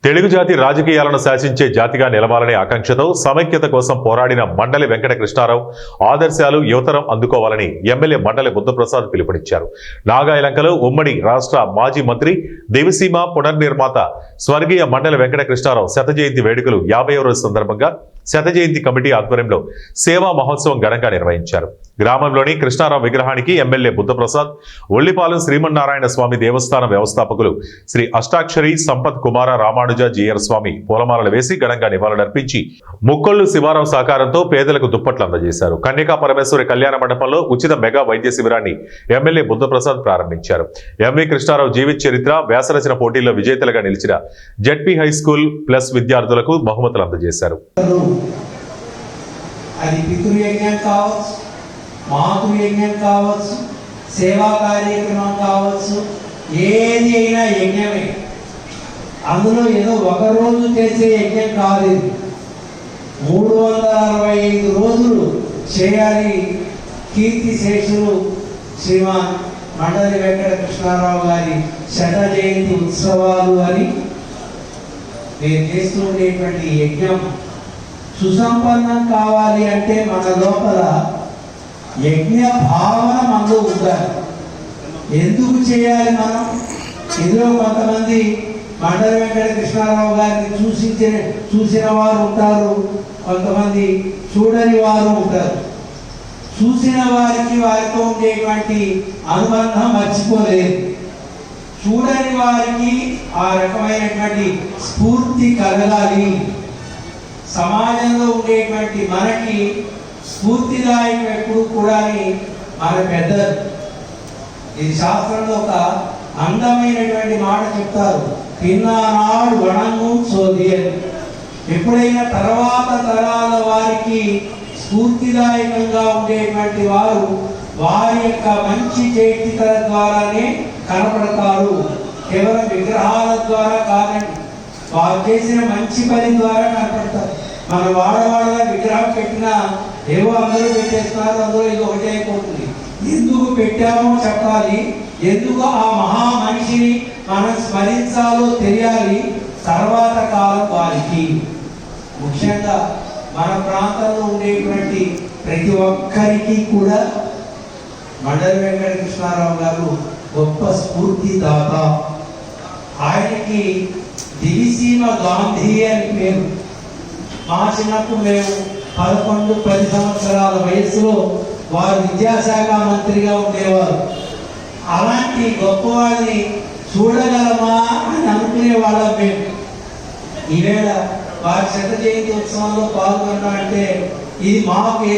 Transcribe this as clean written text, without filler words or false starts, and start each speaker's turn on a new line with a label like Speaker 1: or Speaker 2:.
Speaker 1: తెలుగు జాతి రాజకీయాలను శాసించే జాతిగా నిలవాలనే ఆకాంక్షతో సమైక్యత కోసం పోరాడిన మండలి వెంకట కృష్ణారావు ఆదర్శాలు యువతరం అందుకోవాలని ఎమ్మెల్యే మండలి బుద్ధప్రసాద్ పిలుపునిచ్చారు. నాగాయలంకలో ఉమ్మడి రాష్ట్ర మాజీ మంత్రి దేవిసీమ పునర్నిర్మాత స్వర్గీయ మండలి వెంకట కృష్ణారావు శత జయంతి వేడుకలు 50వ రోజు సందర్భంగా శత జయంతి కమిటీ ఆధ్వర్యంలో సేవా మహోత్సవం ఘనంగా నిర్వహించారు. గ్రామంలోని కృష్ణారావు విగ్రహానికి ఎమ్మెల్యే బుద్ధప్రసాద్, ఒళ్లిపాలెం శ్రీమన్నారాయణ స్వామి దేవస్థాన వ్యవస్థాపకులు శ్రీ అష్టాక్షరి సంపత్ కుమార రామానుజ జీయర్ స్వామి పూలమాలలు వేసి ఘనంగా నివాళులర్పించి ముక్కొల్లు శివారావు సహకారంతో పేదలకు దుప్పట్లు అందజేశారు. కన్యకా పరమేశ్వరి కళ్యాణ మండపంలో ఉచిత మెగా వైద్య శిబిరాన్ని ఎమ్మెల్యే బుద్ధప్రసాద్ ప్రారంభించారు. ఎంవి కృష్ణారావు జీవిత చరిత్ర వ్యాసరచన పోటీల్లో విజేతలుగా నిలిచిన జెడ్పీ హై స్కూల్ ప్లస్ విద్యార్థులకు బహుమతులు అందజేశారు.
Speaker 2: అది పితృయజ్ఞం కావచ్చు, మాతృయజ్ఞం కావచ్చు, సేవా కార్యక్రమం కావచ్చు, ఏది అయినా యజ్ఞమే. అందులో ఏదో ఒక రోజు చేసే యజ్ఞం కాదు. 365 రోజులు చేయాలి. కీర్తి శేషులు శ్రీమాన్ మండలి వెంకట కృష్ణారావు గారి శత జయంతి ఉత్సవాలు అని నేను చేస్తూ ఉండేటువంటి యజ్ఞం సుసంపన్నం కావాలి అంటే మన లోపల యజ్ఞ భావన మనలో ఉండాలి. ఎందుకు చేయాలి మనం? ఇందులో కొంతమంది మండలి వెంకట కృష్ణారావు గారిని చూసిన వారు ఉంటారు, కొంతమంది చూడని వారు ఉంటారు. చూసిన వారికి వారితో ఉండేటువంటి అనుబంధం మర్చిపోలేదు. చూడని వారికి ఆ రకమైనటువంటి స్ఫూర్తి కలగాలి. సమాజంలో ఉండేటువంటి మనకి స్ఫూర్తిదాయకం ఎప్పుడు కూడా మన పెద్దలు. ఇది శాస్త్రంలో ఒక అందమైనటువంటి మాట చెప్తారు, పిన్నానాడు వణంగు సోది అని. ఎప్పుడైనా తర్వాత తరాల వారికి స్ఫూర్తిదాయకంగా ఉండేటువంటి వారు వారి యొక్క మంచి చేతికల ద్వారానే కనపడతారు. కేవలం విగ్రహాల ద్వారా కాదండి, వారు చేసిన మంచి పని ద్వారా కనపడతారు. మన వాడవాడగా విగ్రహం పెట్టినా ఏవో అందరూ పెట్టేస్తున్నారు, అందులో ఇది ఒకటే అయిపోతుంది. ఎందుకు పెట్టామో చెప్పాలి, ఎందుకు ఆ మహా మనిషిని మనం స్మరించాలో తెలియాలి. తర్వాత కాలం వారికి ముఖ్యంగా మన ప్రాంతంలో ఉండేటువంటి ప్రతి ఒక్కరికి కూడా మండలి వెంకట కృష్ణారావు గారు గొప్ప స్ఫూర్తిదాత. ఆయనకి దివిసీమ గాంధీ అని పేరు. మా చిన్నప్పుడు మేము 11-10 సంవత్సరాల వయసులో వారు విద్యాశాఖ మంత్రిగా ఉండేవారు. అలాంటి గొప్పవాడిని చూడగలమా అని అనుకునే వాళ్ళం మేము. ఈవేళ వారి శత జయంతి ఉత్సవంలో పాల్గొనడం అంటే ఇది మాకు